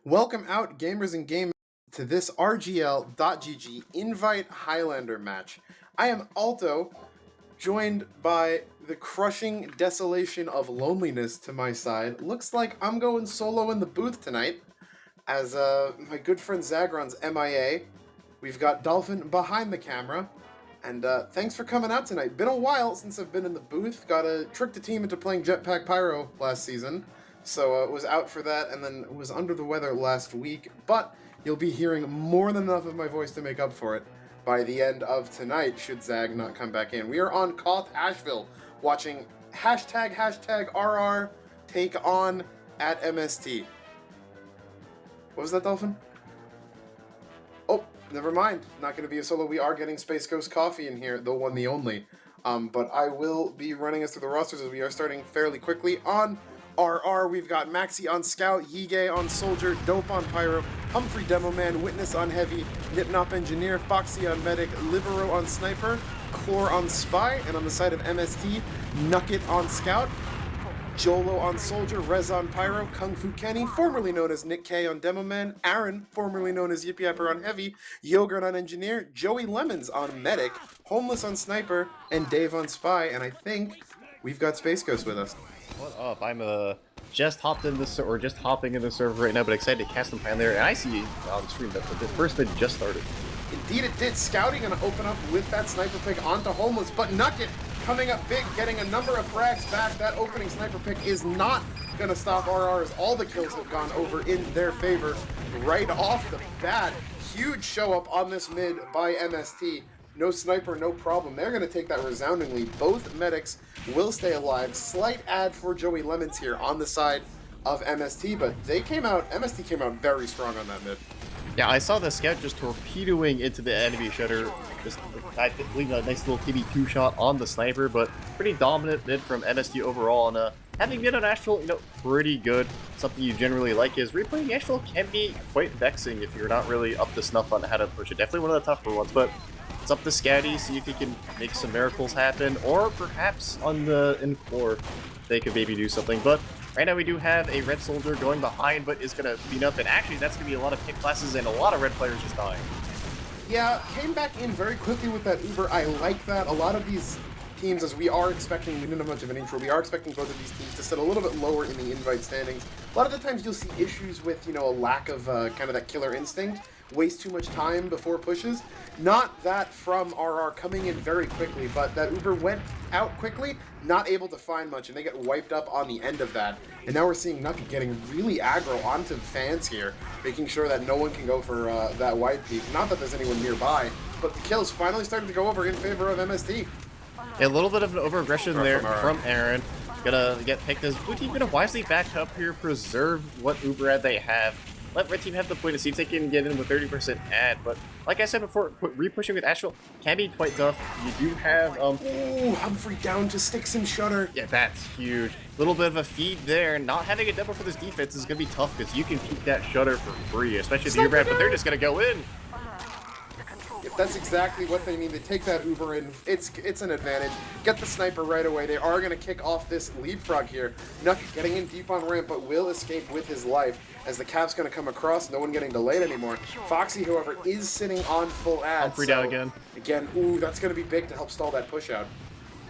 Welcome out, gamers and gamers, to this RGLgg Invite Highlander match. I am Alto, joined by the crushing desolation of loneliness to my side. Looks like I'm going solo in the booth tonight, as my good friend Zagron's MIA. We've got Dolphin behind the camera, and thanks for coming out tonight. Been a while since I've been in the booth. Got to trick the team into playing Jetpack Pyro last season. So was out for that, and then was under the weather last week, but you'll be hearing more than enough of my voice to make up for it by the end of tonight, should Zag not come back in. We are on Koth Asheville, watching hashtag RR take on at MST. What was that, Dolphin? Oh, never mind. Not going to be a solo. We are getting Space Ghost Coffee in here, the one, the only. But I will be running us through the rosters as we are starting fairly quickly on RR. We've got Maxi on Scout, Yige on Soldier, Dope on Pyro, Humphrey Demo Man, Witness on Heavy, Nipnop Engineer, Foxy on Medic, Libero on Sniper, Chlor on Spy, and on the side of MST, Nugget on Scout, Jolo on Soldier, Rez on Pyro, Kung Fu Kenny, formerly known as Nick K on Demo Man, Aaron, formerly known as Yippee Yapper on Heavy, Yogurt on Engineer, Joey Lemons on Medic, Homeless on Sniper, and Dave on Spy, and I think we've got Space Ghost with us. What up? I'm just hopping in the server right now, but excited to cast some plan there. And I see on stream that the first bid just started. Indeed it did. Scouting gonna open up with that sniper pick onto Homeless, but Nugget coming up big, getting a number of frags back. That opening sniper pick is not gonna stop RR, as all the kills have gone over in their favor right off the bat. Huge show up on this mid by MST. No sniper, no problem. They're going to take that resoundingly. Both medics will stay alive. Slight ad for Joey Lemons here on the side of MST, but MST came out very strong on that mid. Yeah, I saw the scout just torpedoing into the enemy shutter. Just, I believe, a nice little TB2 shot on the sniper, but pretty dominant mid from MST overall. And having been on Asheville, pretty good. Something you generally like is replaying Asheville can be quite vexing if you're not really up to snuff on how to push it. Definitely one of the tougher ones, but it's up to Scouty, see if he can make some miracles happen, or perhaps on the in-core they could maybe do something. But right now we do have a red soldier going behind, but is going to clean up, and actually that's going to be a lot of pick classes and a lot of red players just dying. Yeah, came back in very quickly with that Uber. I like that. A lot of these teams, as we are expecting, we didn't have much of an intro, we are expecting both of these teams to sit a little bit lower in the invite standings. A lot of the times you'll see issues with, a lack of kind of that killer instinct, waste too much time before pushes. Not that from RR coming in very quickly, but that Uber went out quickly, not able to find much, and they get wiped up on the end of that. And now we're seeing Nugget getting really aggro onto fans here, making sure that no one can go for that wide peak. Not that there's anyone nearby, but the kills finally starting to go over in favor of MST. Yeah, a little bit of an over-aggression there from Aaron. Gonna get picked as blue team, gonna wisely back up here, preserve what Uber ad they have. Let red team have the point to see if they can get in with 30% ad, but like I said before, re-pushing with Asheville can be quite tough. You do have Ooh, Humphrey down to sticks and shutter. Yeah, that's huge. Little bit of a feed there. Not having a demo for this defense is gonna be tough because you can keep that shutter for free, especially the Uber ad, but they're just gonna go in. Yep, that's exactly what they need. They take that Uber in. It's an advantage. Get the sniper right away. They are going to kick off this leapfrog here. Nugget getting in deep on ramp, but will escape with his life as the cap's going to come across. No one getting delayed anymore. Foxy, however, is sitting on full ad. Humphrey down again. Again, ooh, that's going to be big to help stall that push out.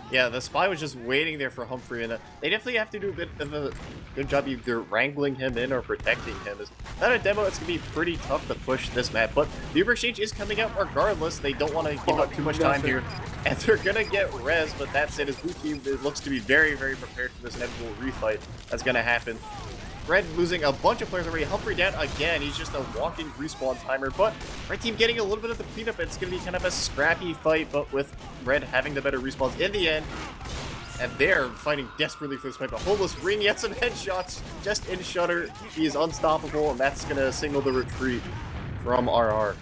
Yeah, the spy was just waiting there for Humphrey, and they definitely have to do a bit of a good job either wrangling him in or protecting him. Without a demo, it's going to be pretty tough to push this map, but the Uber Exchange is coming out regardless. They don't want to give up too much time here, and they're going to get res, but that's it. His blue team looks to be very, very prepared for this inevitable refight that's going to happen. Red losing a bunch of players already. Humphrey down again. He's just a walking respawn timer. But Red team getting a little bit of the cleanup. It's going to be kind of a scrappy fight, but with Red having the better respawns in the end. And they're fighting desperately for this fight. But Homeless ring yet some headshots just in shutter. He is unstoppable, and that's going to signal the retreat from RR.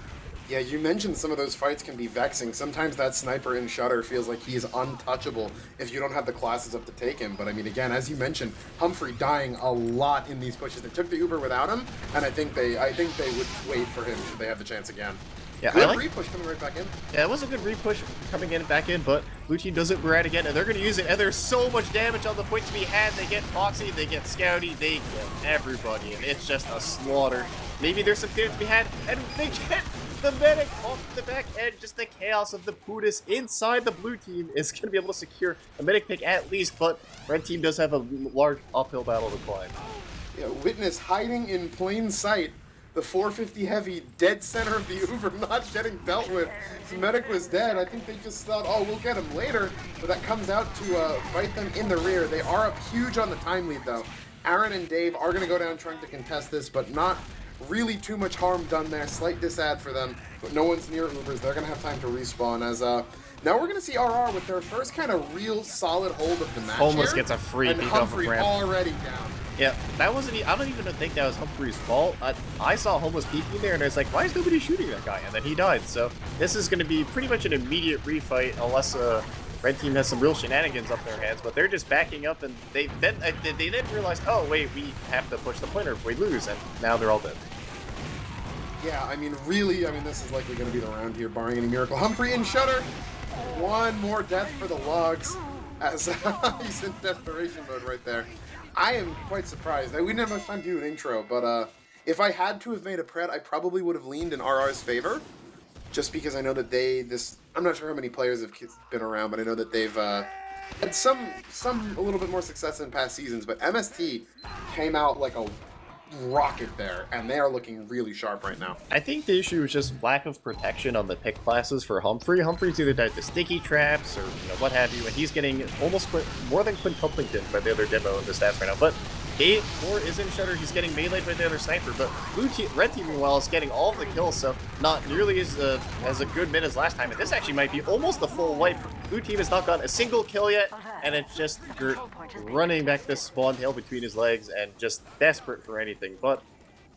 Yeah, you mentioned some of those fights can be vexing. Sometimes that sniper in shutter feels like he's untouchable if you don't have the classes up to take him. But I mean, again, as you mentioned, Humphrey dying a lot in these pushes. They took the Uber without him, and I think they would wait for him should they have the chance again. Yeah, good re-push coming right back in. Yeah, it was a good re-push coming in back in, but blue team does it right again, and they're going to use it, and there's so much damage on the point to be had. They get Foxy, they get Scouty, they get everybody, and it's just a slaughter. maybe there's some clear to be had, and they get the medic off the back edge. Just the chaos of the Pudis inside the blue team is going to be able to secure a medic pick at least, but red team does have a large uphill battle to climb. Yeah, Witness hiding in plain sight. The 450 heavy dead center of the Uber not getting dealt with. The medic was dead. I think they just thought, oh, we'll get him later. But that comes out to bite them in the rear. They are up huge on the time lead, though. Aaron and Dave are going to go down trying to contest this, but not really too much harm done there. Slight disad for them, but no one's near Ubers. They're going to have time to respawn as now we're going to see RR with their first kind of real solid hold of the match. Homeless here, gets a free and peek off of Humphrey ramp. already down. Yeah, that wasn't. I don't even think that was Humphrey's fault. I saw Homeless peeking there, and I was like, "Why is nobody shooting that guy?" And then he died. So this is going to be pretty much an immediate refight, unless red team has some real shenanigans up their hands. But they're just backing up, and they then realize, "Oh wait, we have to push the pointer if we lose," and now they're all dead. Yeah, I mean, really, this is likely going to be the round here, barring any miracle. Humphrey in Shutter. One more death for the logs, as he's in desperation mode right there. I am quite surprised. We didn't have much time to do an intro, but if I had to have made a pred, I probably would have leaned in RR's favor, just because I know that I'm not sure how many players have been around, but I know that they've had some a little bit more success in past seasons, but MST came out like a rocket there, and they are looking really sharp right now. I think the issue is just lack of protection on the pick classes for Humphrey. Humphrey's either died to sticky traps or what have you, and he's getting almost more than quintupling by the other demo in the stats right now. But 8-4 is in Shutter. He's getting meleeed by the other sniper, but red team meanwhile is getting all of the kills, so not nearly as a good mid as last time. And this actually might be almost a full wipe. Blue team has not gotten a single kill yet, and it's just Gert running back this spawn tail between his legs and just desperate for anything. But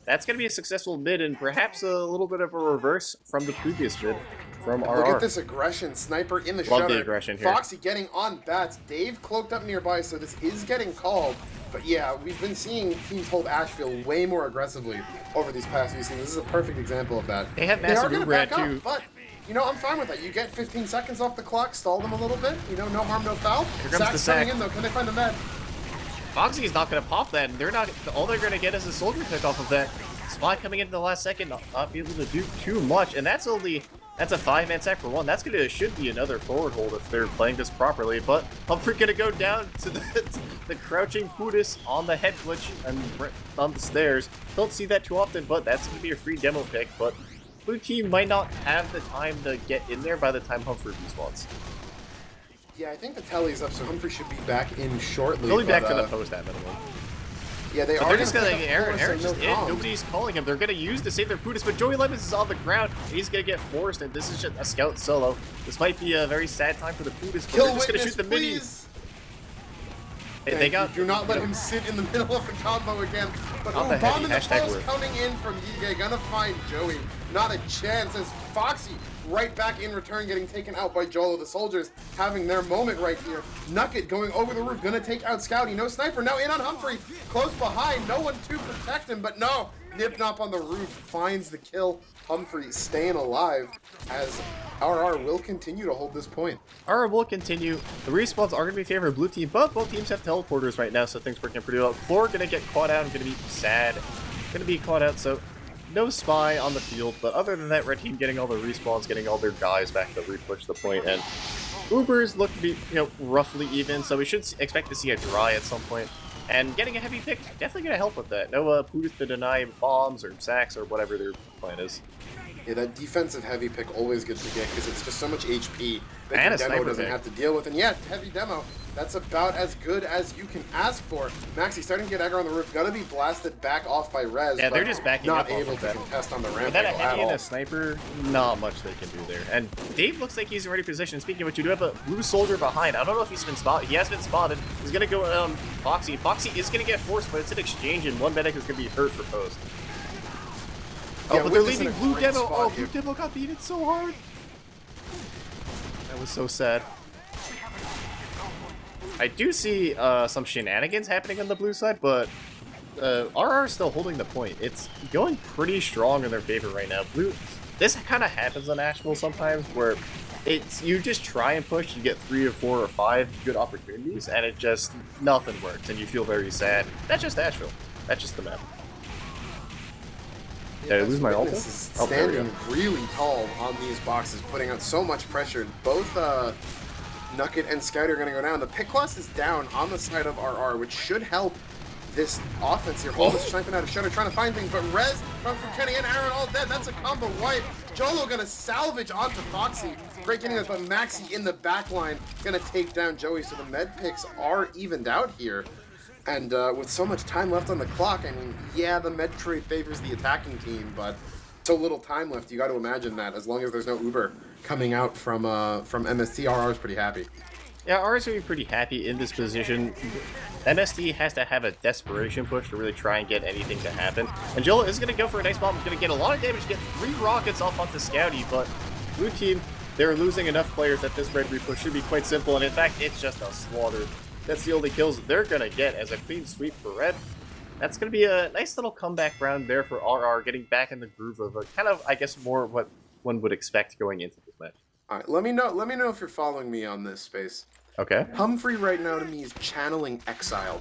that's going to be a successful mid, and perhaps a little bit of a reverse from the previous mid from RR. Look at this aggression. Sniper in the Love Shutter. the aggression here. Foxy getting on bats. Dave cloaked up nearby, so this is getting called. But yeah, we've been seeing teams hold Asheville way more aggressively over these past few seasons. This is a perfect example of that. They have massive Uber Uber too. But, I'm fine with that. You get 15 seconds off the clock, stall them a little bit. No harm, no foul. Here comes the sack. Coming in, though. Can they find a med? Foxy's not going to pop that, and all they're going to get is a soldier pick off of that. Spot coming into the last second, not be able to do too much, and that's a 5-man sack for one. Should be another forward hold if they're playing this properly, but Humphrey gonna go down to the crouching Pudis on the head glitch and on the stairs. Don't see that too often, but that's gonna be a free demo pick, but blue team might not have the time to get in there by the time Humphrey respawns. Yeah, I think the tally's up, so Humphrey should be back in shortly. He'll be back to the post at minimum. Yeah, they but are. They're just gonna Aaron's just in. Nobody's calling him. They're gonna use to save their Pudis, but Joey Lemons is on the ground. He's gonna get forced, and this is just a scout solo. This might be a very sad time for the Pudis, but they're just gonna shoot the minis. They got. Do not let him sit in the middle of the combo again. But bomb in the post coming in from Yiga, gonna find Joey. Not a chance as Foxy right back in return, getting taken out by Jolo. The soldiers having their moment right here. Nugget going over the roof, gonna take out Scouty. No sniper, now in on Humphrey. Close behind, no one to protect him, but no. Nip-Nop on the roof finds the kill. Humphrey staying alive as RR will continue to hold this point. RR will continue. The respawns are going to be in favor of blue team, but both teams have teleporters right now, so things working pretty well. Floor going to get caught out and going to be sad. Going to be caught out, so no spy on the field, but other than that, red team getting all the respawns, getting all their guys back to repush the point, and Ubers look to be, roughly even, so we should expect to see a dry at some point. And getting a heavy pick, definitely going to help with that. No Pudis to deny bombs or sacks or whatever their plan is. Yeah, that defensive heavy pick always good to get because it's just so much HP that and the demo doesn't have to deal with. And yeah, heavy demo, that's about as good as you can ask for. Maxi starting to get aggro on the roof, gonna be blasted back off by Rez. Yeah, they're just backing not up able to contest on the ramp at all. And a sniper, not much they can do there. And Dave looks like he's in ready position. Speaking of which, you do have a blue soldier behind. I don't know if he's been spotted. He has been spotted. He's gonna go Foxy. Foxy is gonna get forced, but it's an exchange, and one medic is gonna be hurt for post. Yeah, but they're leaving blue demo. Oh, blue demo got beaten so hard. That was so sad. I do see some shenanigans happening on the blue side, but RR is still holding the point. It's going pretty strong in their favor right now. Blue, this kind of happens on Asheville sometimes, where you just try and push, you get 3 or 4 or 5 good opportunities, and it just nothing works, and you feel very sad. That's just Asheville. That's just the map. Did I lose my Witness ulti? is Oh, there we standing go. really tall on these boxes, putting out so much pressure. Both Nugget and Scout are going to go down. The pick loss is down on the side of RR, which should help this offense here. Hold is sniping out of Shutter, trying to find things, but Rez from Kenny and Aaron all dead. That's a combo wipe. Jolo going to salvage onto Foxy. Great getting this, but Maxi in the back line going to take down Joey. So the med picks are evened out here. And with so much time left on the clock, I mean, yeah, the med trade favors the attacking team, but so little time left, you got to imagine that as long as there's no Uber coming out from MST, RR is pretty happy. Yeah, R's gonna be pretty happy in this position. MST has to have a desperation push to really try and get anything to happen. And Joel is gonna go for a nice bomb. He's gonna get a lot of damage, get 3 rockets off onto Scouty, but blue team, they're losing enough players that this red repush should be quite simple, and in fact, it's just a slaughter. That's the only kills they're gonna get as a clean sweep for red. That's gonna be a nice little comeback round there for RR, getting back in the groove of a kind of, I guess, more what one would expect going into this match. All right, let me know if you're following me on this space. Okay. Humphrey right now to me is channeling Exiled.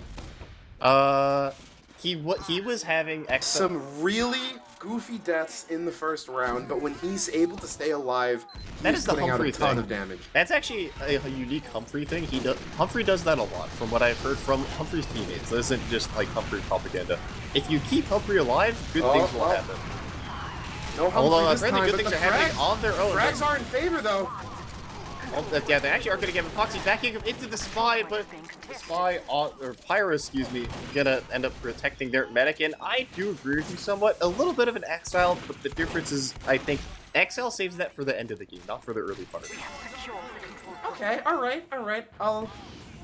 He was having some really goofy deaths in the first round, but when he's able to stay alive, he's putting out a ton of damage. That's actually a unique Humphrey thing. Humphrey does that a lot, from what I've heard from Humphrey's teammates. This isn't just like Humphrey propaganda. If you keep Humphrey alive, good things will happen. No Humphrey this time, good things are happening on their own. Frags are in favor though. Yeah, they actually are going to get Epoxy backing him into the Spy, but the Spy, or Pyro, excuse me, gonna end up protecting their medic, and I do agree with you somewhat. A little bit of an Exile, but the difference is, I think, Exile saves that for the end of the game, not for the early part. Okay, alright.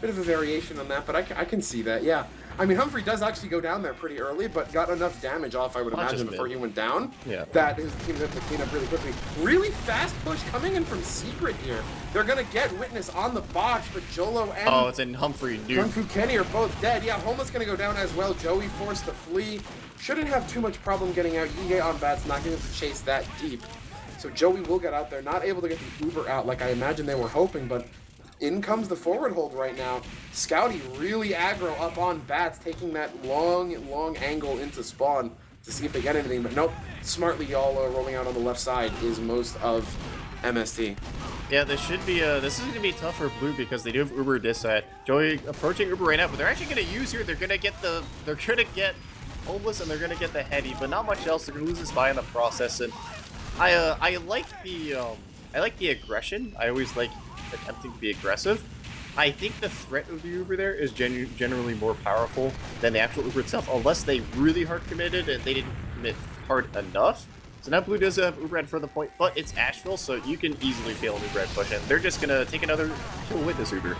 Bit of a variation on that, but I can see that, yeah. I mean, Humphrey does actually go down there pretty early, but got enough damage off, I would imagine, before he went down, that his team's able to clean up really quickly. Really fast push coming in from Secret here. They're going to get Witness on the box, but Jolo and oh, it's in Humphrey, dude. Kung Fu Kenny are both dead. Yeah, Homa's going to go down as well. Joey forced to flee. Shouldn't have too much problem getting out. Yige on bats, not going to chase that deep. So Joey will get out there, not able to get the Uber out like I imagine they were hoping, but in comes the forward hold right now. Scouty really aggro up on bats, taking that long angle into spawn to see if they get anything, but nope. Smartly, y'all rolling out on the left side is most of MST. Yeah, this should be this is gonna be tough for blue because they do have Uber this side. Joey approaching Uber right now, but they're actually gonna use here. They're gonna get Homeless and they're gonna get the Heady, but not much else. They're gonna lose the Spy in the process, and I like the aggression. I always like attempting to be aggressive. I think the threat of the Uber there is generally more powerful than the actual Uber itself, unless they really hard committed and they didn't commit hard enough. So now blue does have Uber for the point, but it's Asheville, so you can easily fail an Uber push, and they're just gonna take another kill with this Uber.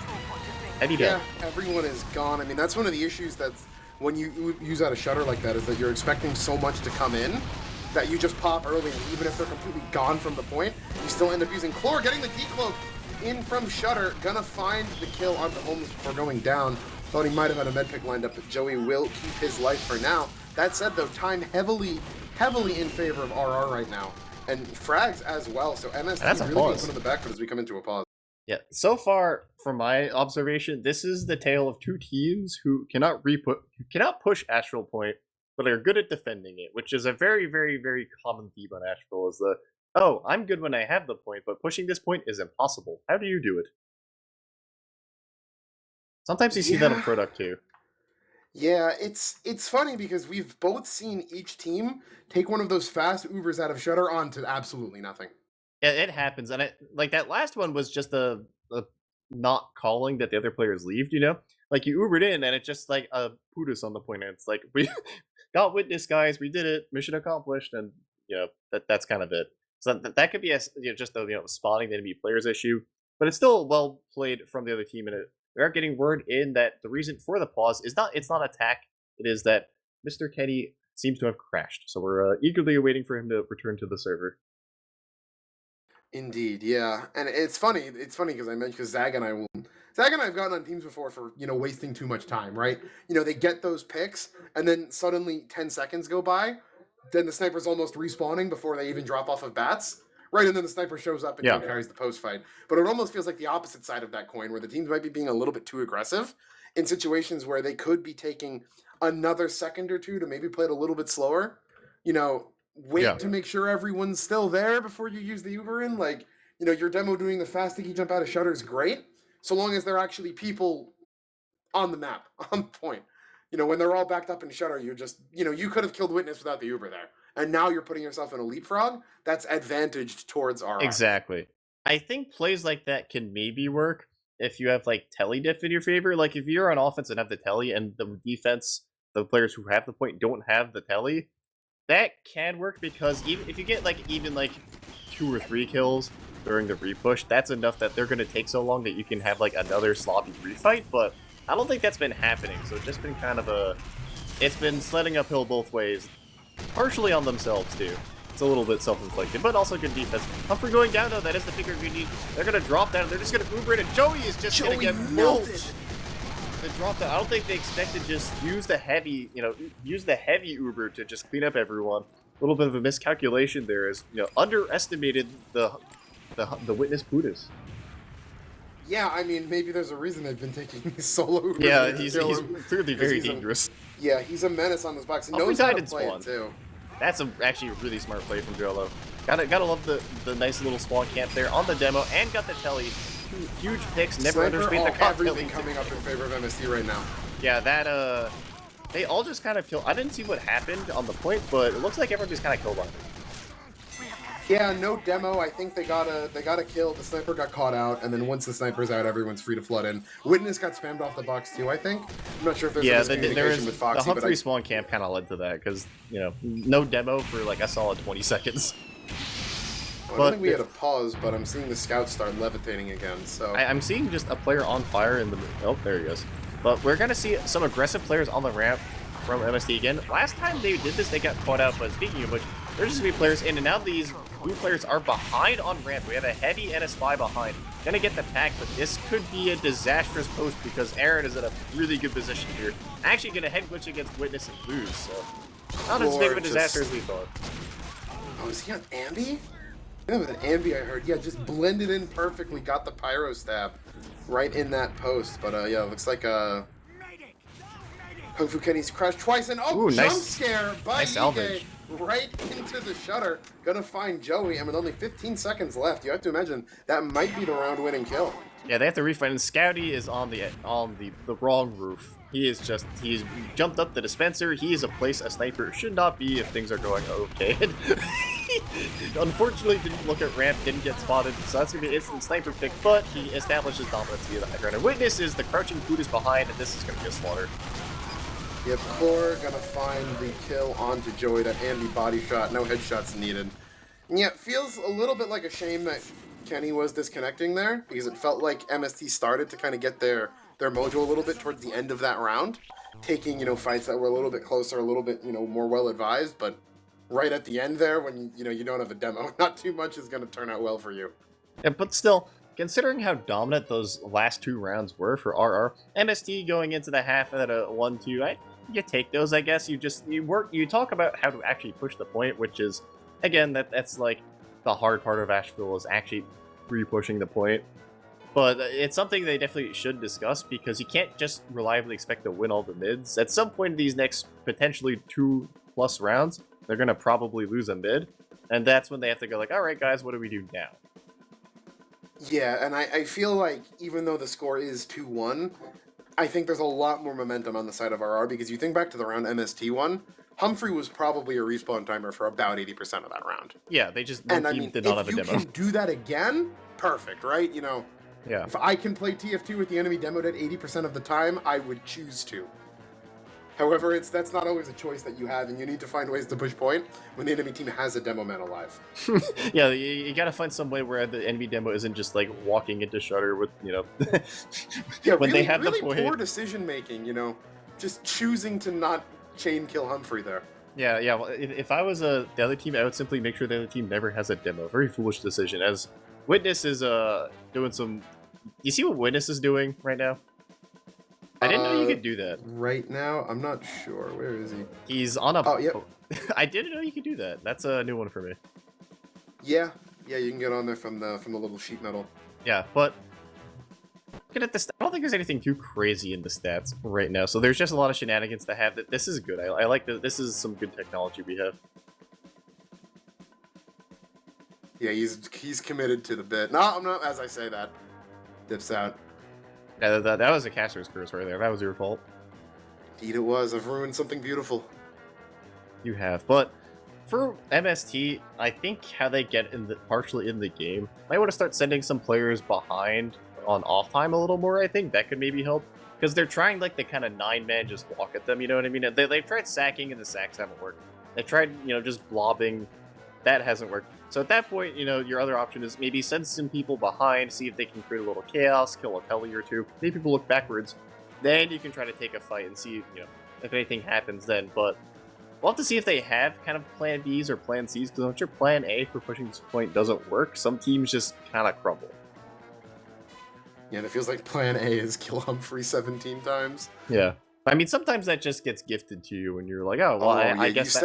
Heady done. Yeah, everyone is gone. I mean, that's one of the issues that's when you use out a shutter like that, is that you're expecting so much to come in that you just pop early, and even if they're completely gone from the point, you still end up using Chlor, getting the decloak in from Shutter, gonna find the kill onto Holmes before going down. Thought he might have had a med pick lined up, but Joey will keep his life for now. That said, though, time heavily in favor of RR right now, and frags as well. So MST really being put on the back foot as we come into a pause. Yeah, so far from my observation, this is the tale of two teams who cannot push Astral Point, but are good at defending it, which is a very, very, very common theme on Astral. Is the oh, I'm good when I have the point, but pushing this point is impossible. How do you do it? Sometimes you see that on Product too. Yeah, it's funny because we've both seen each team take one of those fast Ubers out of Shutter onto absolutely nothing. Yeah, it happens, and like that last one was just a not calling that the other players leaved. You know, like you Ubered in, and it's just like a Putus on the point, and it's like we got Witness, guys, we did it, mission accomplished, and that's kind of it. So that could be just a spotting the enemy players issue, but it's still well played from the other team, and we are getting word in that the reason for the pause is not attack. It is that Mr. Kenny seems to have crashed, so we're eagerly awaiting for him to return to the server. Indeed, yeah, and it's funny. It's funny because Zag and I have gotten on teams before for wasting too much time, right? They get those picks, and then suddenly 10 seconds go by, then the sniper's almost respawning before they even drop off of bats, right? And then the sniper shows up and carries the post fight. But it almost feels like the opposite side of that coin, where the teams might be being a little bit too aggressive in situations where they could be taking another second or two to maybe play it a little bit slower. wait to make sure everyone's still there before you use the Uber in. Like, you know, your demo doing the fast sticky jump out of shutter is great, so long as there are actually people on the map, on point. You know, when they're all backed up in shutter, you're just, you know, you could have killed Witness without the Uber there. And now you're putting yourself in a leapfrog. That's advantaged towards RR. Exactly. I think plays like that can maybe work if you have like telly diff in your favor. Like if you're on offense and have the telly and the defense, the players who have the point don't have the telly, that can work because even if you get like even like 2 or 3 kills during the repush, that's enough that they're gonna take so long that you can have like another sloppy refight, but I don't think that's been happening, so it's just been kind of a... It's been sledding uphill both ways. Partially on themselves, too. It's a little bit self-inflicted, but also good defense. Humphrey going down, though, that is the figure you need. They're going to drop down, they're just going to Uber it, and Joey is just going to get melted. They dropped down. I don't think they expected just use the heavy, you know, use the heavy Uber to just clean up everyone. A little bit of a miscalculation there is, you know, underestimated the Witness Buddhas. Yeah, I mean, maybe there's a reason they've been taking these solo Ubers. Yeah, he's clearly very dangerous. Yeah, he's a menace on this box. He Humphrey knows how died to in play spawn. it, too. That's actually a really smart play from Jolo. Gotta love the nice little spawn camp there on the demo, and got the telly. Huge picks, never underestimate the cocktail. Everything coming up in favor of MST right now. Yeah, that, they all just kind of killed. I didn't see what happened on the point, but it looks like everyone just kind of killed on it. Yeah, no demo. I think they got a kill. The sniper got caught out, and then once the sniper's out, everyone's free to flood in. Witness got spammed off the box too, I think. I'm not sure if there's a miscommunication with Foxy, the Humphrey but spawn camp kind of led to that, because, you know, no demo for like a solid 20 seconds. I don't think we had a pause, but I'm seeing the scouts start levitating again, so... I'm seeing just a player on fire in the... Oh, there he goes. But we're going to see some aggressive players on the ramp from MST again. Last time they did this, they got caught out, but speaking of which, there's just going to be players in, and now these blue players are behind on ramp. We have a heavy and a spy behind. Gonna get the pack, but this could be a disastrous post because Aaron is in a really good position here. Actually gonna head glitch against Witness and lose, so... Not as big of a disaster as we thought. Oh, is he on Ambi? Yeah, with an Ambi I heard. Yeah, just blended in perfectly, got the pyro stab right in that post. But yeah, looks like Kung Fu Kenny's crashed twice, and Ooh, jump nice, scare by nice salvage. right into the shutter. Gonna find Joey, and with only 15 seconds left, you have to imagine that might be the round-winning kill. Yeah, they have to refind, and Scouty is on the wrong roof. He's jumped up the dispenser. He is a place a sniper should not be if things are going okay. Unfortunately, didn't look at ramp, didn't get spotted, so that's gonna be an instant sniper pick, but he establishes dominance via the high ground. And Witness is the crouching Buddhist behind, and this is gonna be a slaughter. Yep, Core gonna find the kill onto Joey, that Ambi body shot, no headshots needed. And yeah, it feels a little bit like a shame that Kenny was disconnecting there, because it felt like MST started to kind of get their mojo a little bit towards the end of that round, taking, you know, fights that were a little bit closer, a little bit, you know, more well-advised, but right at the end there, when, you know, you don't have a demo, not too much is gonna turn out well for you. Yeah, but still, considering how dominant those last 2 rounds were for RR, MST going into the half at a 1-2, you take those, I guess. You talk about how to actually push the point, which is, again, that's like the hard part of Asheville is actually re-pushing the point. But it's something they definitely should discuss because you can't just reliably expect to win all the mids. At some point in these next potentially 2+ rounds, they're gonna probably lose a mid, and that's when they have to go like, all right, guys, what do we do now? Yeah, and I feel like even though the score is 2-1, I think there's a lot more momentum on the side of RR, because you think back to the round MST won, Humphrey was probably a respawn timer for about 80% of that round. Yeah, they just and I mean, did not have a demo. If you can do that again, perfect, right? You know, yeah. If I can play TF2 with the enemy demoed at 80% of the time, I would choose to. However, that's not always a choice that you have, and you need to find ways to push point when the enemy team has a demo man alive. Yeah, you gotta find some way where the enemy demo isn't just like walking into shutter with, you know, yeah, when really, they have really the point. Poor decision making, you know, just choosing to not chain kill Humphrey there. Yeah. Well, if I was the other team, I would simply make sure the other team never has a demo. Very foolish decision. As Witness is doing some. You see what Witness is doing right now? I didn't know you could do that. Right now, I'm not sure. Where is he? He's on a... Oh, yep. I didn't know you could do that. That's a new one for me. Yeah, you can get on there from the little sheet metal. Yeah, but... Looking at this, I don't think there's anything too crazy in the stats right now, so there's just a lot of shenanigans to have. This is good. I like that. This is some good technology we have. Yeah, he's committed to the bit. No, I'm not. As I say that, dips out. Yeah, that was a caster's curse right there. That was your fault. Indeed, it was. I've ruined something beautiful. You have, but for MST, I think how they get partially in the game, might want to start sending some players behind on off time a little more. I think that could maybe help because they're trying like the kind of 9-man just walk at them. You know what I mean? They've tried sacking and the sacks haven't worked. They tried just blobbing, that hasn't worked. So at that point, your other option is maybe send some people behind, see if they can create a little chaos, kill a Peli or two. Maybe people look backwards. Then you can try to take a fight and see if anything happens then. But we'll have to see if they have kind of plan Bs or plan Cs, because once your plan A for pushing this point doesn't work, some teams just kind of crumble. Yeah, and it feels like plan A is kill Humphrey 17 times. Yeah. I mean, sometimes that just gets gifted to you, and you're like, oh, well, I guess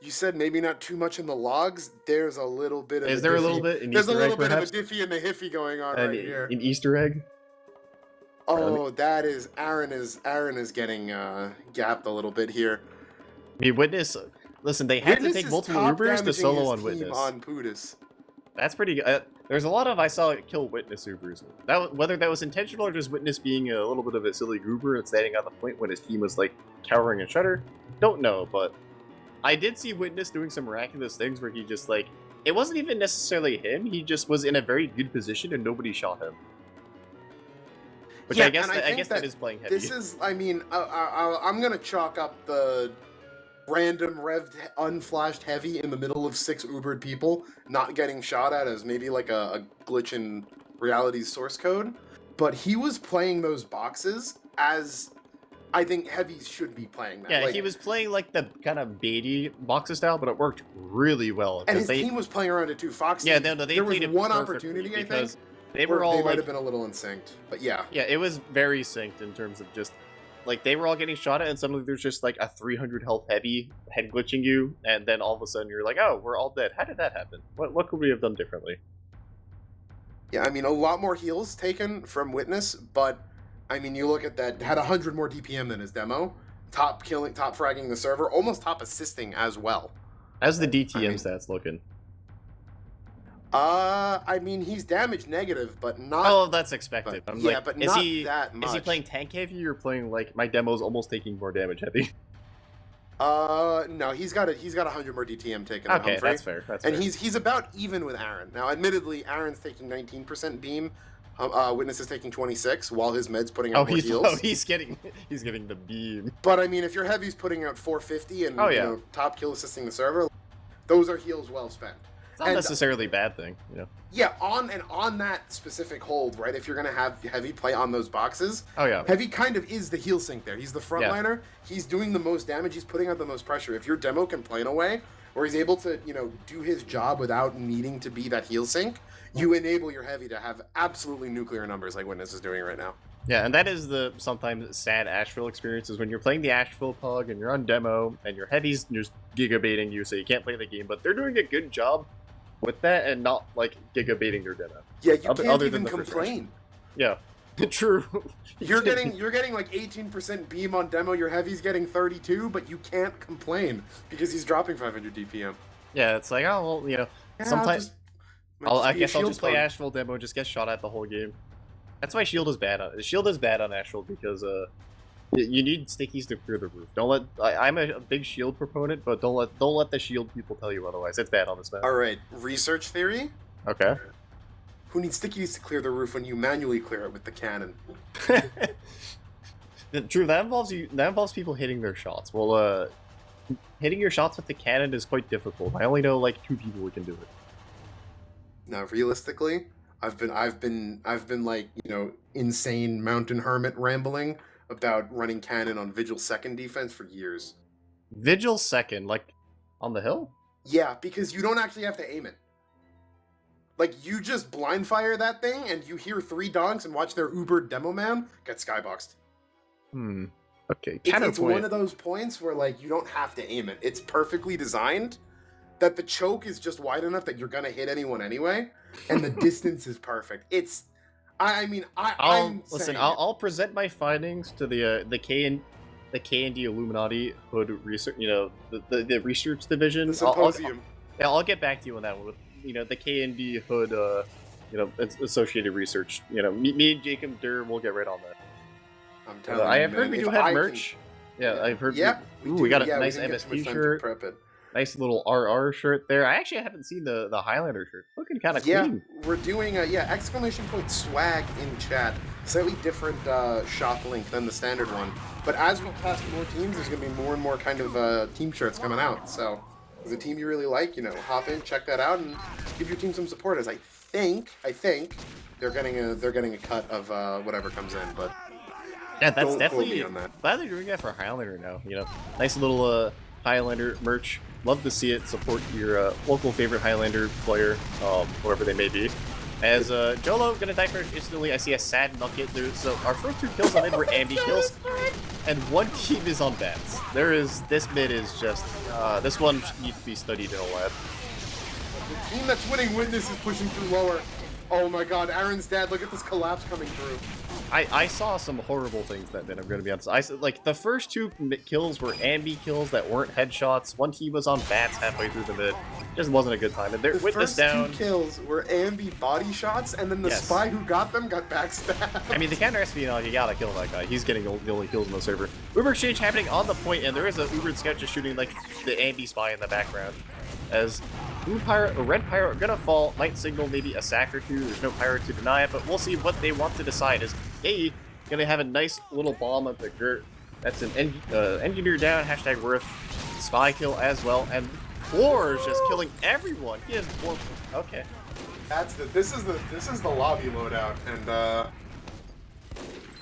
you said maybe not too much in the logs. There's a little bit of Is there a little bit? There's a little bit of a diffy and a hiffy going on right here. An Easter egg? Oh, that is Aaron is getting gapped a little bit here. I mean, Witness. Listen, they had to take multiple Ubers to solo on Witness. On Pudis. That's pretty good. There's a lot of I saw kill Witness Ubers. Whether that was intentional or just Witness being a little bit of a silly goober and standing at the point when his team was like cowering and shutter, don't know. But I did see Witness doing some miraculous things where he just like it wasn't even necessarily him. He just was in a very good position and nobody shot him. Which yeah, I guess that is playing heavy. This is, I mean, I'm gonna chalk up the random revved unflashed heavy in the middle of 6 Ubered people not getting shot at as maybe like a glitch in reality's source code. But he was playing those boxes as I think heavies should be playing that. Yeah, he was playing like the kind of baity boxes style, but it worked really well. And his team was playing around it too. Foxy, yeah, no, there was one opportunity, I think. They were all might have been a little unsynced, but yeah. Yeah, it was very synced in terms of just like they were all getting shot at, and suddenly there's just like a 300 health heavy head glitching you, and then all of a sudden you're like, oh, we're all dead. How did that happen? What could we have done differently? Yeah, I mean, a lot more heals taken from Witness, but I mean, you look at that, had 100 more DPM than his demo, top fragging the server, almost top assisting as well. How's the DTM stats looking? I mean, he's damage negative, but not... Oh, that's expected. But, yeah, but not that much. Is he playing tank heavy or playing, like, my demo's almost taking more damage heavy? No, he's got 100 more DTM taken. Okay, that's fair. And he's about even with Aaron. Now, admittedly, Aaron's taking 19% beam. Witness is taking 26, while his med's putting out more heals. Oh, he's getting the beam. But, I mean, if your heavy's putting out 450 and top kill assisting the server, those are heals well spent. It's not necessarily a bad thing, Yeah, on that specific hold, right? If you're gonna have heavy play on those boxes, heavy kind of is the heal sync there. He's the frontliner. He's doing the most damage. He's putting out the most pressure. If your demo can play in a way where he's able to, do his job without needing to be that heal sync, you enable your heavy to have absolutely nuclear numbers like Witness is doing right now. Yeah, and that is the sometimes sad Asheville experience is when you're playing the Asheville pug and you're on demo and your heavy's just gigabaiting you, so you can't play the game, but they're doing a good job with that and not like gigabaiting your demo. Yeah, you can't even complain. Yeah, true. You're getting like 18% beam on demo. Your heavy's getting 32, but you can't complain because he's dropping 500 DPM. Yeah, it's like, oh well, sometimes I guess I'll just play Asheville demo and just get shot at the whole game. That's why Shield is bad on Shield is bad on Asheville because you need stickies to clear the roof. Don't let I'm a big Shield proponent, but don't let the Shield people tell you otherwise. It's bad on this map. All right, research theory. Okay. Who needs stickies to clear the roof when you manually clear it with the cannon? True, that involves people hitting their shots. Well, hitting your shots with the cannon is quite difficult. I only know like 2 people who can do it. Now, realistically, I've been like, insane mountain hermit rambling about running cannon on Vigil 2nd defense for years. Vigil 2nd, like on the hill? Yeah, because you don't actually have to aim it. Like, you just blind fire that thing and you hear 3 donks and watch their Uber demo man get skyboxed. Okay, it's one of those points where, like, you don't have to aim it. It's perfectly designed that the choke is just wide enough that you're gonna hit anyone anyway, and the distance is perfect. I'll present my findings to the K&D Illuminati Hood research, the research division. The symposium. I'll get back to you on that one the K&D Hood, associated research. Me and Jacob Durr will get right on that. I'm telling I you, have heard man, we if do have I merch. Yeah, I've heard. Yep, We got a yeah, nice we didn't MS get too much time to t-shirt. prep it. Nice little RR shirt there. I actually haven't seen the Highlander shirt. Looking kind of clean. We're doing exclamation point swag in chat. Slightly different shop link than the standard one. But as we cast more teams, there's going to be more and more kind of team shirts coming out. So, if there's a team you really like, hop in, check that out, and give your team some support. As I think they're getting a cut of whatever comes in. But yeah, that's don't definitely. quote me on that. Glad they're doing that for Highlander now. Nice little Highlander merch. Love to see it. Support your local favorite Highlander player, whoever they may be. As Jolo gonna die first instantly, I see a sad nugget there. So our first 2 kills on mid were ambi kills, and 1 team is on bats. This mid is just this one needs to be studied in a lab. The team that's winning Witness is pushing through lower. Oh my god, Aaron's dead. Look at this collapse coming through. I saw some horrible things that mid, I'm going to be honest. The first 2 kills were ambi kills that weren't headshots. 1 team was on bats halfway through the mid. Just wasn't a good time. And the Witness first down. 2 kills were ambi body shots, and then the spy who got them got backstabbed. I mean, the counter espionage, you gotta kill that guy. He's getting the only kills on the server. Uber exchange happening on the point, and there is a Uber scout just shooting like the ambi spy in the background. As Blue Pirate or Red Pirate are gonna fall, might signal maybe a sack or 2. There's no pirate to deny it, but we'll see what they want to decide. Is A gonna have a nice little bomb at the Gert. That's an engineer down, hashtag worth spy kill as well, and Floor is just killing everyone. He has 4. Okay. This is the lobby loadout, and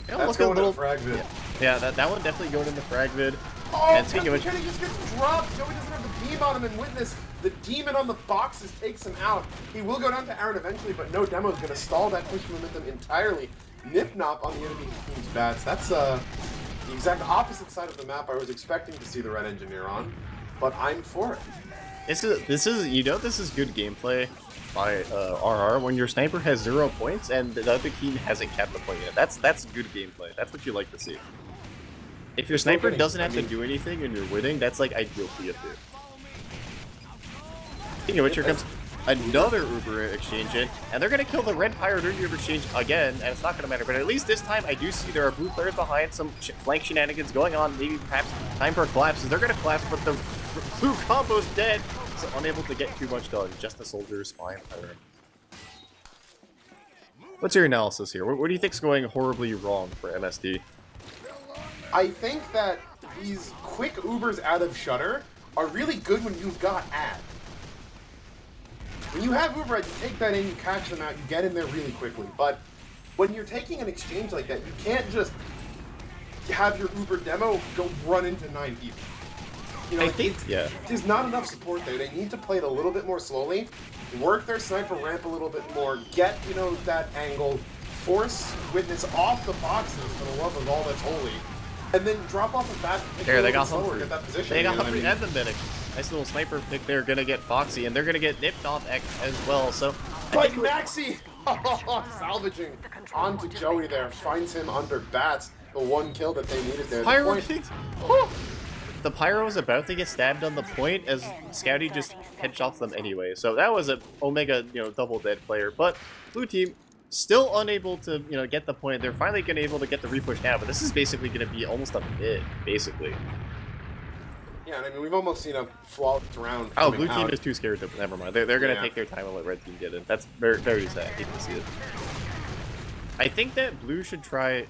that's going to frag vid. Yeah, that one definitely going in the frag vid. Oh, and speaking of which, Kenny just gets dropped. Joey doesn't have the beam on him, and Witness, the demon on the boxes takes him out. He will go down to Aaron eventually, but no Demo's gonna stall that push momentum entirely. Nip Nop on the enemy team's bats. That's the exact opposite side of the map I was expecting to see the Red Engineer on, but I'm for it. This is this is good gameplay by RR when your sniper has 0 points and the other team hasn't kept the point yet. That's good gameplay. That's what you like to see. If your sniper doesn't have to do anything and you're winning, that's like ideal for you too. Speaking of which, here comes another Uber exchange in, and they're gonna kill the Red Pirate during the Uber exchange again, and it's not gonna matter. But at least this time, I do see there are blue players behind, some flank shenanigans going on. Maybe perhaps time for collapses. They're gonna collapse, but the blue combo's dead, so unable to get too much done. Just the soldier spy pirate. What's your analysis here? What do you think's going horribly wrong for MSD? I think that these quick Ubers out of Shutter are really good when you've got ad. When you have Uber ad, you take that in, you catch them out, you get in there really quickly. But when you're taking an exchange like that, you can't just have your Uber demo go run into 9 people. I think, there's not enough support there. They need to play it a little bit more slowly, work their sniper ramp a little bit more, get, that angle, force Witness off the boxes for the love of all that's holy, and then drop off a bat. There, they got slower, get that position. They got Humphrey and the medic. Nice little sniper pick there, gonna get Foxy, and they're gonna get nipped off as well, so... But Maxi! Salvaging onto Joey there, finds him under bats. The 1 kill that they needed there. Pyro kicked! The Pyro was about to get stabbed on the point as Scouty just headshots them anyway, so that was a Omega, double dead player, but blue team still unable to, get the point. They're finally gonna able to get the repush now, but this is basically gonna be almost a mid, basically. Yeah, and I mean, we've almost seen a flawless round. Oh, blue team is too scared to. Never mind. They're gonna take their time and let red team get in. That's very, very sad. I hate to see it. I think that blue should try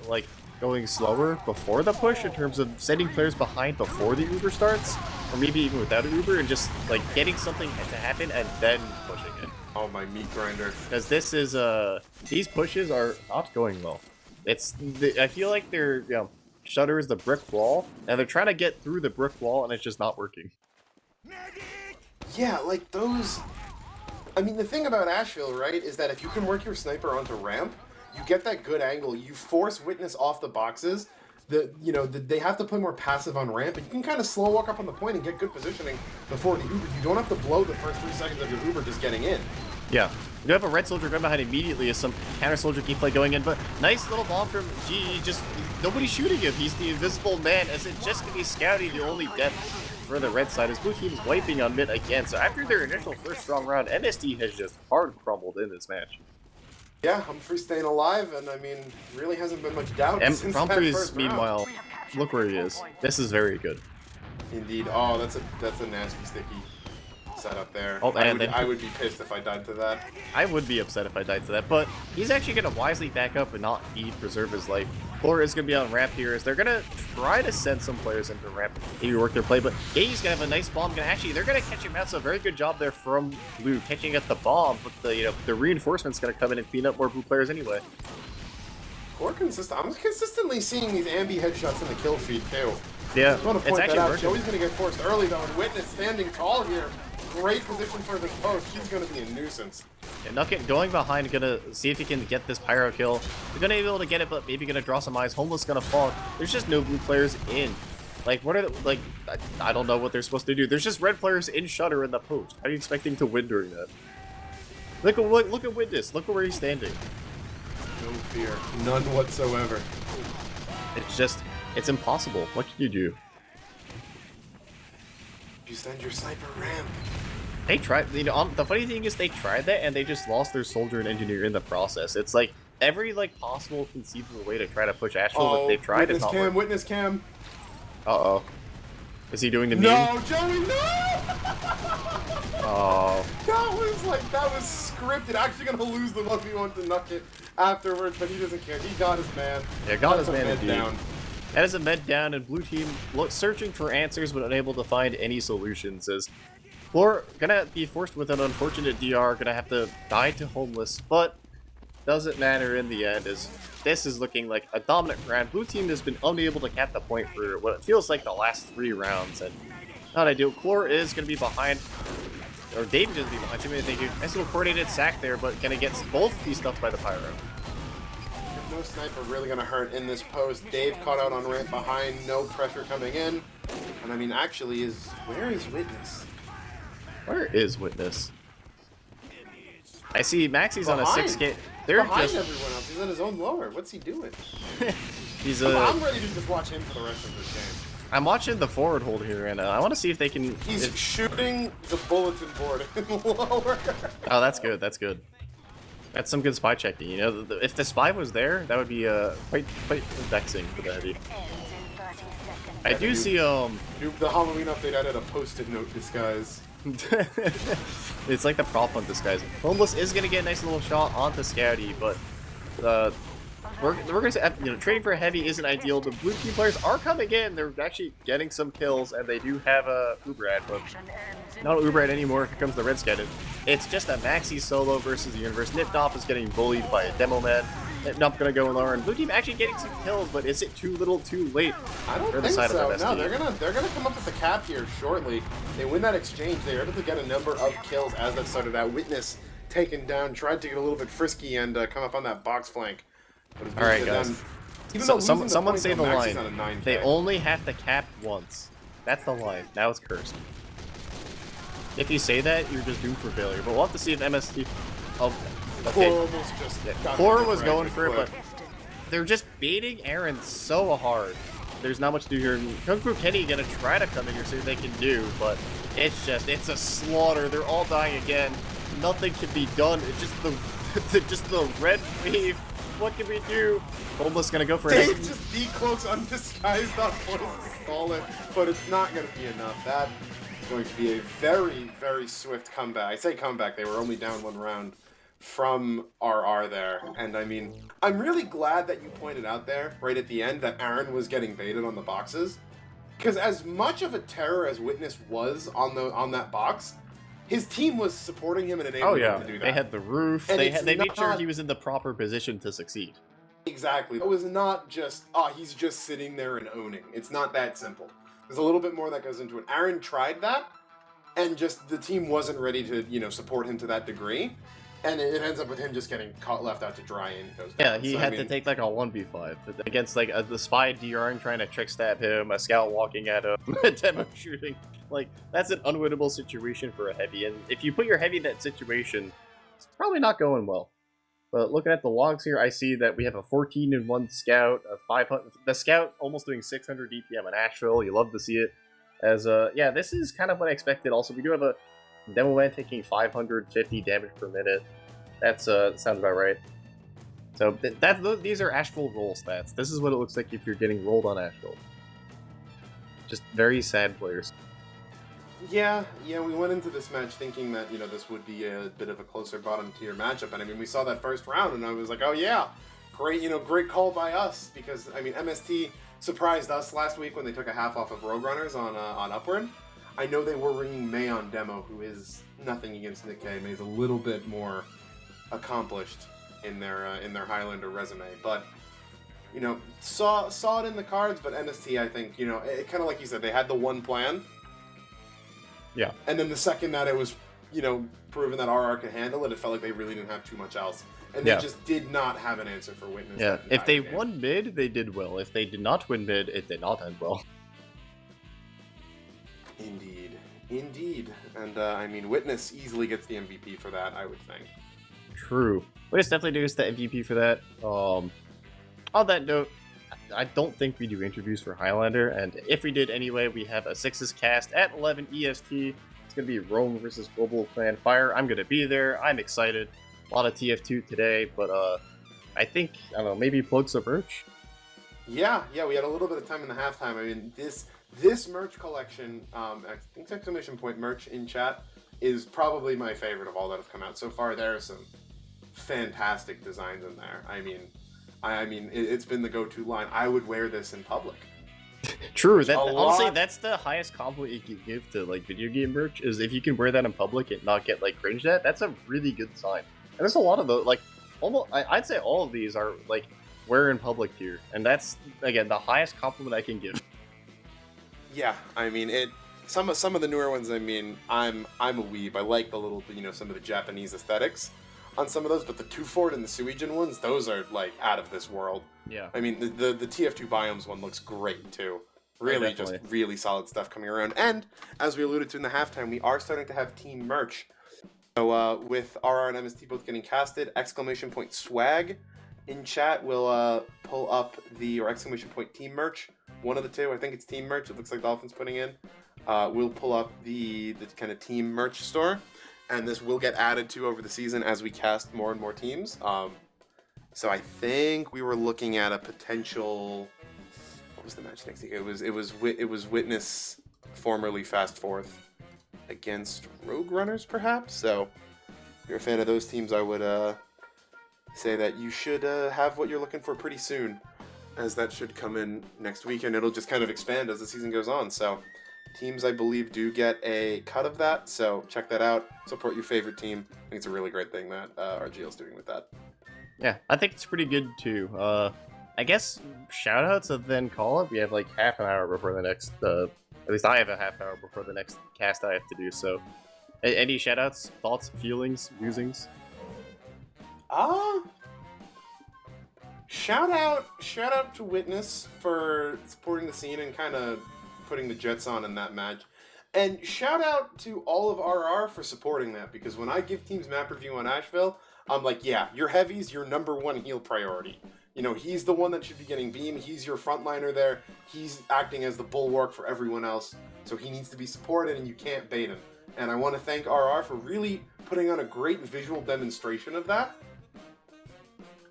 going slower before the push in terms of sending players behind before the Uber starts, or maybe even without an Uber, and just getting something to happen and then pushing it. Oh, my meat grinder. Because this is these pushes are not going well. I feel like they're Shutter is the brick wall, and they're trying to get through the brick wall, and it's just not working. Yeah, those... I mean, the thing about Asheville, right, is that if you can work your sniper onto ramp, you get that good angle, you force Witness off the boxes, they have to play more passive on ramp, and you can kind of slow walk up on the point and get good positioning before the Uber. You don't have to blow the first 3 seconds of your Uber just getting in. Yeah. You have a red soldier going behind immediately as some counter soldier gameplay going in, but nice little bomb from G. Just nobody's shooting him. He's the invisible man, as it just could be Scouty the only death. for the red side as blue team is wiping on mid again. So after their initial first strong round, MSD has just hard crumbled in this match. Yeah, Humphrey's staying alive, and I mean, really hasn't been much doubt since that Humphreys, first meanwhile, look where he is. This is very good. Indeed. Oh, that's a nasty sticky setup there. Oh, and I would be pissed if I died to that. I would be upset if I died to that, but he's actually going to wisely back up and not preserve his life. Core is going to be on ramp here as they're going to try to send some players into ramp, maybe work their play, but Gay's going to have a nice bomb. They're going to catch him out, so a very good job there from Blue catching at the bomb, but the reinforcement's going to come in and clean up more Blue players anyway. Core consistent. I'm consistently seeing these ambi headshots in the kill feed too. Yeah, I just want to point that out. working. Joey's going to get forced early though, and Witness standing tall here. Great position for this post. He's going to be a nuisance. Yeah, Nugget going behind, gonna see if he can get this pyro kill. They're gonna be able to get it, but maybe gonna draw some eyes. Homeless gonna fall. There's just no blue players in. Like, what are the, like? I don't know what they're supposed to do. There's just red players in Shutter in the post. How are you expecting to win during that? Look at Witness. Look at where he's standing. No fear, none whatsoever. It's impossible. What can you do? You send your sniper ramp. They tried, the funny thing is they tried that and they just lost their soldier and engineer in the process. It's like every possible conceivable way to try to push Astral that they've tried is not working. Witness cam. Uh-oh. Is he doing the meme? No, Joey, no! Oh. That was scripted. Actually gonna lose the 1v1 to Nugget afterwards, but he doesn't care. He got his man. Yeah, got his man indeed. Down. That is a med down, and blue team searching for answers but unable to find any solutions as Floor gonna be forced with an unfortunate DR, gonna have to die to Homeless, but doesn't matter in the end as this is looking like a dominant round. Blue team has been unable to cap the point for what it feels like the last 3 rounds, and not ideal. Core is gonna be behind, or David is gonna be behind. Too many thank you. Nice little coordinated sack there, but gonna get both be stuffed by the pyro. No sniper really gonna hurt in this post. Dave caught out on ramp behind, no pressure coming in, and I mean actually where is Witness? Where is Witness? I see Maxi's on a 6K. They're behind everyone else. He's on his own lower. What's he doing? I'm ready to just watch him for the rest of this game. I'm watching the forward hold here, and I want to see if they can. He's shooting the bulletin board lower. Oh, that's good. That's good. That's some good spy checking. You know, if the spy was there, that would be quite vexing for the heavy. I do see the Halloween update added a post-it note disguise. It's like the prop on disguise. Homeless is gonna get a nice little shot onto Scouty, but we're gonna say, trading for a heavy isn't ideal. The blue team players are coming in. They're actually getting some kills, and they do have a Ubrad, but not Ubrad anymore. Here comes the red scouted. It's just a Maxi solo versus the universe. Nipnop is getting bullied by a demo man. Nipnop gonna go in lower, and blue team actually getting some kills, but is it too little, too late? I don't think so. No, they're gonna come up with the cap here shortly. They win that exchange. They're able to get a number of kills as that started out. Witness taken down, tried to get a little bit frisky and come up on that box flank. All right, guys. Someone say the line. They only have to cap once. That's the line. Now it's cursed. If you say that, you're just doomed for failure. But we'll have to see if MST. Oh, okay. Core was going for it, but they're just baiting Aaron so hard. There's not much to do here. Kung Fu Kenny gonna try to come in here, see what they can do, but it's a slaughter. They're all dying again. Nothing can be done. It's just the red wave. What can we do? Homeless gonna go for it. Dave just decloaks undisguised on point to stall it, but it's not gonna be enough. That is going to be a very, very swift comeback. I say comeback, they were only down 1 round from RR there. And I mean, I'm really glad that you pointed out there, right at the end, that Aaron was getting baited on the boxes. Because as much of a terror as Witness was on that box, his team was supporting him and enabling him to do that. They had the roof. And they made sure he was in the proper position to succeed. Exactly. It was not just, he's just sitting there and owning. It's not that simple. There's a little bit more that goes into it. Aaron tried that, and just the team wasn't ready to, support him to that degree. And it ends up with him just getting left out to dry and goes down. Yeah, he had to take like a 1v5 against like the spy DRing trying to trick stab him, a scout walking at him, a demo shooting. Like, that's an unwinnable situation for a heavy, and if you put your heavy in that situation, it's probably not going well. But looking at the logs here, I see that we have a 14-1 scout, a 500. The scout almost doing 600 DPM on Asheville. You love to see it. As yeah, this is kind of what I expected. Also, we do have a demo man taking 550 damage per minute. That's sounds about right. So these are Asheville roll stats. This is what it looks like if you're getting rolled on Asheville. Just very sad players. Yeah, we went into this match thinking that, this would be a bit of a closer bottom tier matchup. And I mean, we saw that first round and I was like, oh yeah, great, great call by us. Because, I mean, MST surprised us last week when they took a half off of Roadrunners on Upward. I know they were ringing May on demo, who is nothing against Nick K. May's a little bit more accomplished in their Highlander resume. But, saw it in the cards, but MST, I think, it kind of like you said, they had the one plan. Yeah. And then the second that it was, proven that RR could handle it felt like they really didn't have too much else. And they just did not have an answer for Witness. Yeah, if they won mid, they did well. If they did not win mid, it did not end well. Indeed. And, I mean, Witness easily gets the MVP for that, I would think. True. Witness definitely gives the MVP for that. On that note, I don't think we do interviews for Highlander, and if we did anyway, we have a Sixes cast at 11 EST. It's going to be Rome versus Global Clan Fire. I'm going to be there. I'm excited. A lot of TF2 today, but I think, I don't know, maybe plug some merch? Yeah, we had a little bit of time in the halftime. I mean, this merch collection, I think exclamation point merch in chat, is probably my favorite of all that have come out so far. There are some fantastic designs in there. I mean, it's been the go-to line. I would wear this in public. True. Honestly, that's the highest compliment you can give to like video game merch. Is if you can wear that in public and not get like cringed at. That's a really good sign. And there's a lot of those. Like, almost, I'd say all of these are like wear in public here, and that's again the highest compliment I can give. Yeah, I mean it. Some of the newer ones. I mean, I'm a weeb. I like the little, some of the Japanese aesthetics on some of those, but the Two Fort and the Suijin ones, those are like out of this world. Yeah. I mean, the TF2 Biomes one looks great too. Really, just really solid stuff coming around. And as we alluded to in the halftime, we are starting to have team merch. So with RR and MST both getting casted, exclamation point swag in chat will pull up or exclamation point team merch. One of the two. I think it's team merch. It looks like Dolphin's putting in. We'll pull up the kind of team merch store. And this will get added to over the season as we cast more and more teams. So I think we were looking at a potential. What was the match next week? It was Witness, formerly Fast Fourth, against Rogue Runners, perhaps. So if you're a fan of those teams, I would say that you should have what you're looking for pretty soon, as that should come in next week, and it'll just kind of expand as the season goes on. So. Teams, I believe, do get a cut of that, so check that out. Support your favorite team. I think it's a really great thing that RGL's doing with that. Yeah, I think it's pretty good too. I guess shoutouts and then call it. We have like half an hour before the next. At least I have a half hour before the next cast I have to do. So, any shoutouts, thoughts, feelings, musings? Shout out to Witness for supporting the scene and kind of putting the Jets on in that match. And shout out to all of RR for supporting that, because when I give teams map review on Asheville, I'm like, yeah, your heavy's your number one heal priority. He's the one that should be getting beam. He's your frontliner there. He's acting as the bulwark for everyone else. So he needs to be supported, and you can't bait him. And I want to thank RR for really putting on a great visual demonstration of that.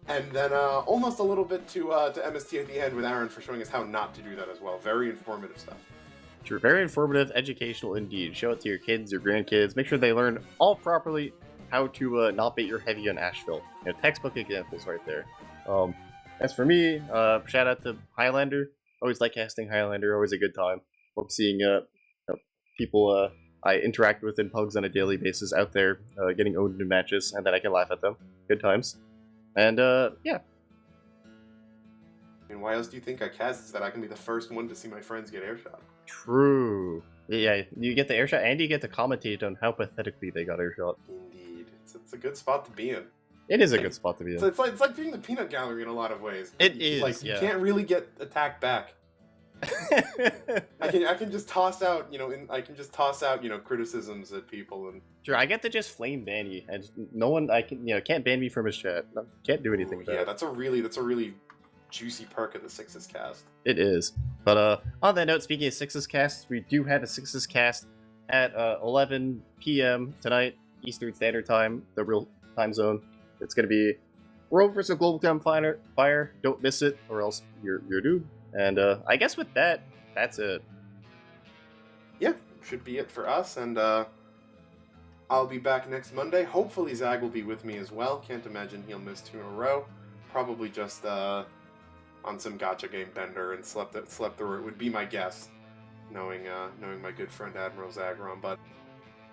And then almost a little bit to MST at the end with Aaron for showing us how not to do that as well. Very informative stuff. True, very informative, educational indeed. Show it to your kids, your grandkids. Make sure they learn all properly how to not bait your heavy on Asheville. Textbook examples right there. As for me, shout out to Highlander. Always like casting Highlander. Always a good time. Hope seeing people I interact with in pugs on a daily basis out there getting owned in matches, and that I can laugh at them. Good times. And, yeah. And why else do you think I cast? It's that I can be the first one to see my friends get airshot. True. Yeah, you get the airshot, and you get to commentate on how pathetically they got airshot. Indeed. It's a good spot to be in. It is a good spot to be in. It's like being the peanut gallery in a lot of ways. It is, like, you can't really get attacked back. I can just toss out, criticisms at people and. Sure, I get to just flame ban you, and no one can't ban me from his chat. Can't do anything with that. Yeah, that's a really juicy perk of the Sixes cast. It is. But on that note, speaking of Sixes cast, we do have a Sixes cast at 11 p.m. tonight, Eastern Standard Time, the real time zone. It's going to be World vs. Global Fire. Don't miss it, or else you're doomed. And I guess with that, that's it. Yeah, should be it for us, and I'll be back next Monday. Hopefully Zag will be with me as well. Can't imagine he'll miss 2 in a row. Probably just on some gacha game bender and slept through it would be my guess, knowing my good friend Admiral Zagron. But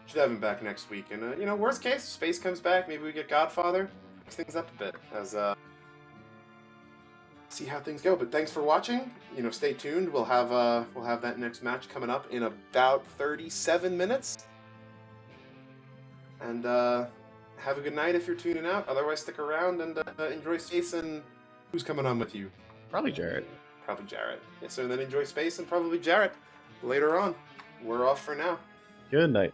should have him back next week. And you know, worst case, Space comes back. Maybe we get Godfather. Mix things up a bit as see how things go. But thanks for watching. You know, stay tuned. We'll have that next match coming up in about 37 minutes. And have a good night if you're tuning out. Otherwise, stick around and enjoy Space. And who's coming on with you? Probably Jarrett. Probably Jarrett. Yeah, so then enjoy Space and probably Jarrett later on. We're off for now. Good night.